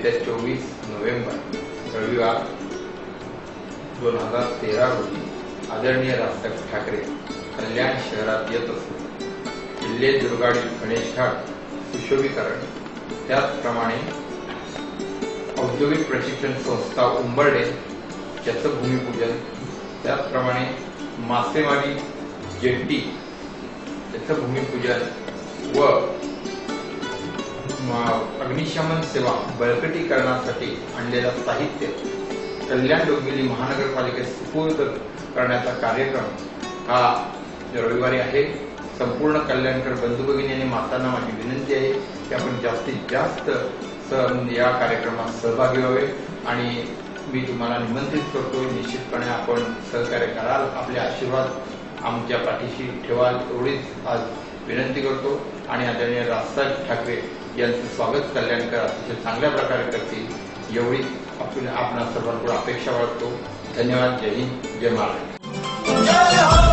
येत्या 24 नोव्हेंबर रविवार 2013 रोजी आदरणीय राजसाहेब ठाकरे कल्याण शहरात येत असून किल्ले दुर्गाडी गणेश घाट सुशोभीकरण, त्याचप्रमाणे औद्योगिक प्रशिक्षण संस्था उंबरडे याचं भूमिपूजन, त्याचप्रमाणे मासेमारी जेट्टी याचं भूमिपूजन व अग्निशमन सेवा बळकटीकरणासाठी आणलेलं साहित्य कल्याण डोंबिवली महानगरपालिकेत सुपूर्द करण्याचा कार्यक्रम हा रविवारी आहे। संपूर्ण कल्याणकर बंधू भगिनी आणि मातांना माझी विनंती आहे की आपण जास्तीत जास्त या कार्यक्रमात सहभागी व्हावे आणि मी तुम्हाला निमंत्रित करतो। निश्चितपणे आपण सहकार्य कराल, आपले आशीर्वाद आमच्या पाठीशी ठेवाल एवढीच आज विनंती करतो आणि आदरणीय राजसाहेब ठाकरे यांचं स्वागत कल्याणकर अतिशय चांगल्या प्रकारे करतील एवढीच आपणा सर्वांकडून अपेक्षा बाळगतो। धन्यवाद। जय हिंद, जय महाराष्ट्र।